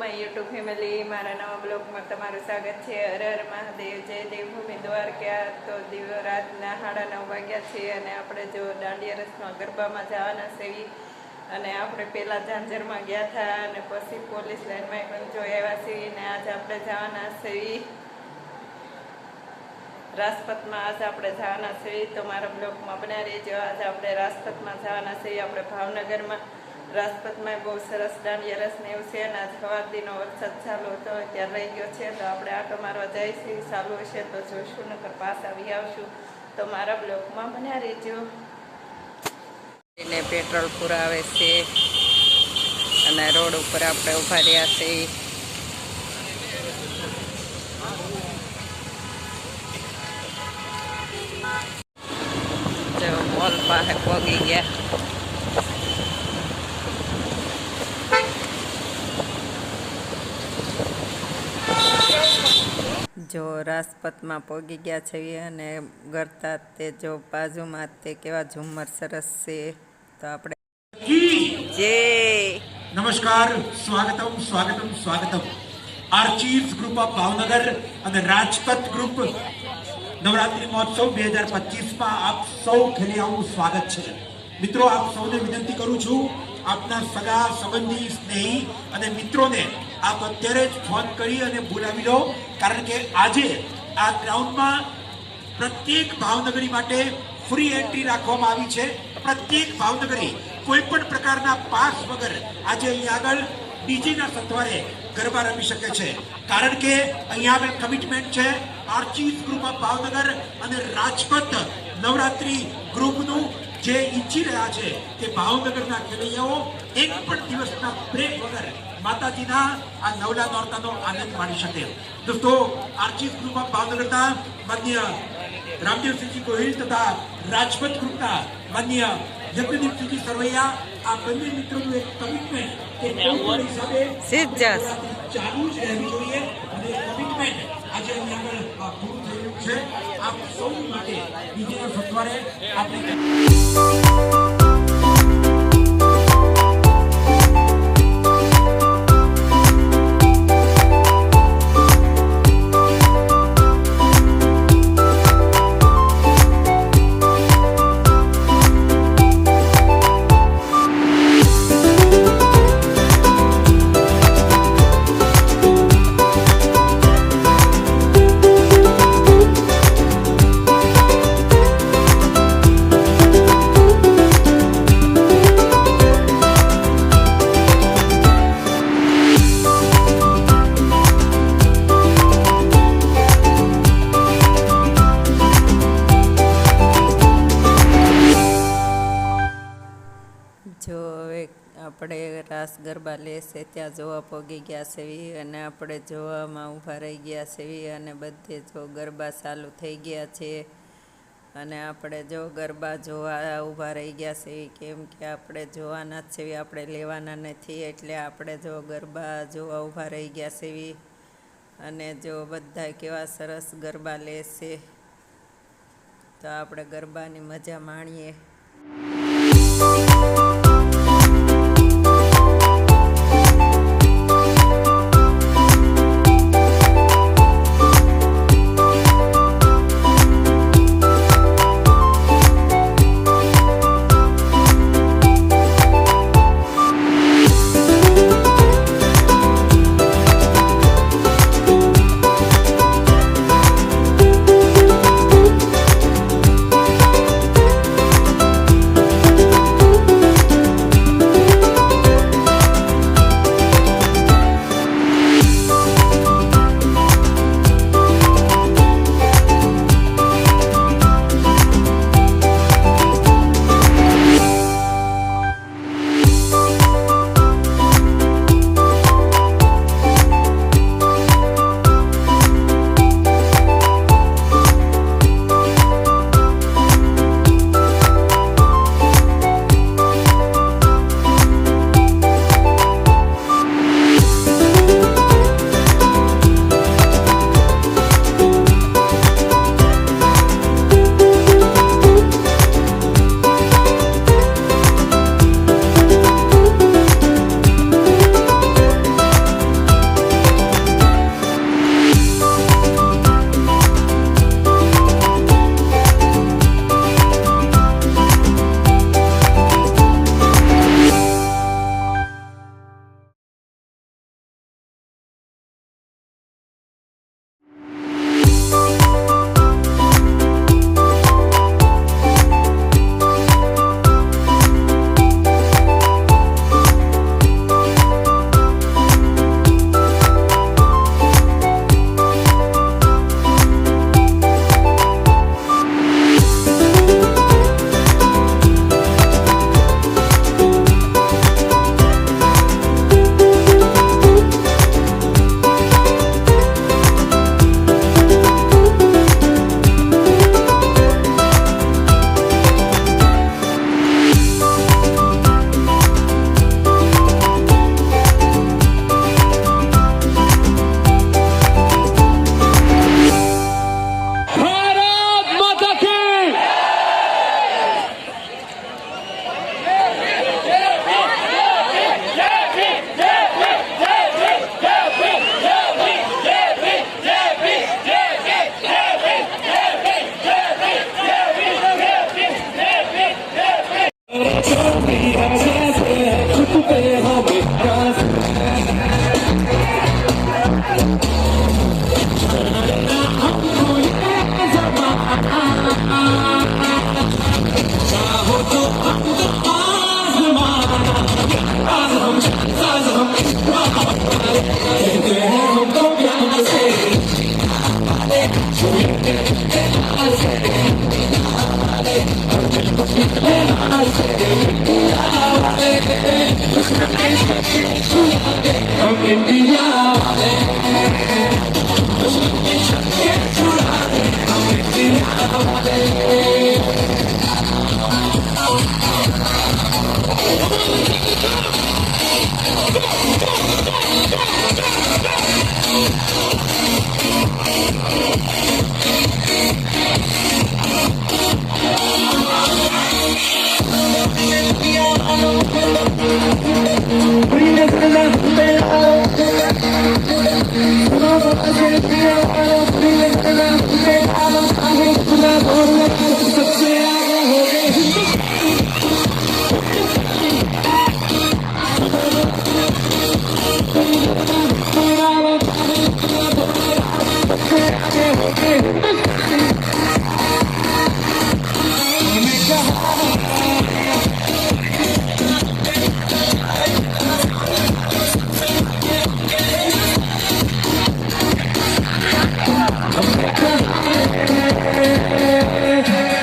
My YouTube family, મારા નવા બ્લોગમાં તમારું સ્વાગત છે। હર હર મહાદેવ, જય દેવભૂમિ દ્વારકા। તો રાતના 9:30 વાગ્યા છે અને આપણે જો દાંડિયા રસમાં ગરબામાં જવાના છે અને આપણે પહેલાં ઝાંઝરમાં ગયા હતા અને પછી પોલીસ લાઈનમાં પણ જો આવ્યા છીએ અને આજે આપણે જવાના છીએ રાજપથમાં। આજે આપણે જવાના છીએ તો મારા બ્લોગમાં બના રહેજો। આજે આપણે રાજપથમાં જવાના છીએ, આપણે ભાવનગરમાં। રાજપથમાં બહુ સરસ દાંડિયા રસ ને એવું છે અને આજ સવારથીનો વરસાદ ચાલુ હતો, ત્યાં રહી ગયો છે તો આપણે આટો મારવા જઈશું। ચાલુ હશે તો જોઈશું, નકર પાસ આવી આવશું। તો મારા બ્લોગમાં બન્યા રહેજો। એને પેટ્રોલ પુરાવે છે અને રોડ ઉપર આપણે ઊભા રહ્યા છીએ। જો મોલ પાસે પહોંચી ગયા। જો રાજપથમાં પહોંચી ગયા છે અને ગરતા તે જો બાજુમાં તે કેવા ઝુમ્મર સરસ છે। તો આપણે જે નમસ્કાર, સ્વાગતમ સ્વાગતમ સ્વાગતમ। આર્ચીઝ ગ્રુપ ઓફ ભાવનગર અને રાજપથ ગ્રુપ નવરાત્રી મહોત્સવ 2025માં આપ સૌ ખેલિયાઓનું સ્વાગત છે। મિત્રો, આપ સૌને વિનંતી કરું છું, આપના સગા સંબંધી સ્નેહી અને મિત્રોને આપ અત્યારે જ ફોન કરી અને બોલાવી લો, કારણ કે આજે આ ગ્રાઉન્ડમાં પ્રત્યેક ભાવનગરી માટે ફ્રી એન્ટ્રી રાખવામાં આવી છે। પ્રત્યેક ભાવનગરી કોઈ પણ પ્રકારના પાસ વગર આજે અહીંયા આગળ ડીજેના સથવારે ગરબા રમી શકે છે, કારણ કે અહીંયા આગળ કમિટમેન્ટ છે આર્ચીઝ ગ્રુપ ઓફ ભાવનગર અને રાજપથ નવરાત્રી ગ્રુપનું, જે ઈચ્છી રહ્યા છે કે ભાવનગરના ખેલૈયાઓ એક પણ દિવસના બ્રેક વગર માતાજીના આ નવલા નોરતાનો આનંદ માણી શકે। દોસ્તો, આર્ચીઝ ગ્રુપ ઓફ ભાવનગરના માન્ય રામદેવસિંહજી ગોહિલ તથા રાજપથ ગ્રુપના માન્ય યજ્ઞદીપસિંહજી સરવૈયા, આ બંને મિત્રોનું એક કમિટમેન્ટ કે હિસાબે ચાલુ જ રહેવી જોઈએ અને કમિટમેન્ટ આજે અહીંયા આગળ પૂરું થઈ રહ્યું છે। આપ સૌ માટે બીજા સત્વારે આપણે આપણે રાસ ગરબા લેશે ત્યાં જોવા પહોંચી ગયા છે અને આપણે જોવામાં ઊભા રહી ગયા છે અને બધે જો ગરબા ચાલુ થઈ ગયા છે અને આપણે જો ગરબા જોવા ઊભા રહી ગયા છે, કેમ કે આપણે જોવાના જ છે, આપણે લેવાના નથી, એટલે આપણે જો ગરબા જોવા ઊભા રહી ગયા છે અને જો બધા કેવા સરસ ગરબા લેશે તો આપણે ગરબાની મજા માણીએ।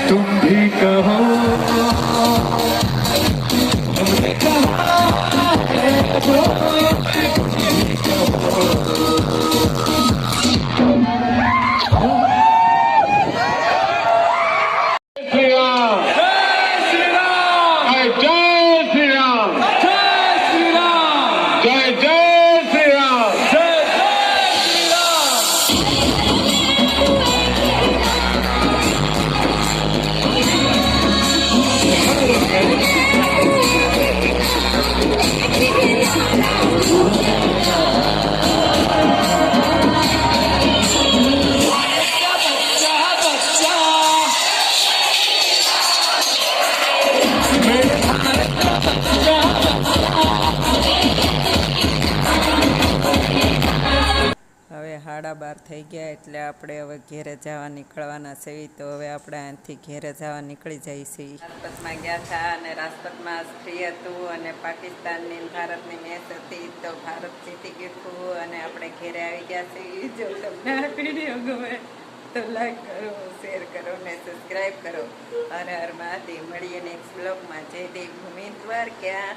तुम भी कहो श्री राम जय श्री राम जय जय श्री राम હવે 12:30 થઈ ગયા એટલે આપણે હવે ઘેરે જવા નીકળવાના છે. તો હવે આપણે અહીંથી ઘેરે જવા નીકળી જઈએ છીએ. રાજપથમાં ગયા હતા અને રાજપથમાં ફ્રી હતું અને પાકિસ્તાનની અને ભારતની મેચ હતી તો ભારત જીતી ગયું હતું અને આપણે ઘેરે આવી ગયા છીએ. જો તમને આ વિડીયો ગમે તો લાઈક કરો, શેર કરો ને સબસ્ક્રાઈબ કરો. હર હર મહાદેવ. મળીએ નેક્સ્ટ બ્લોગમાં. જય દેવ ભૂમિ દ્વારકા.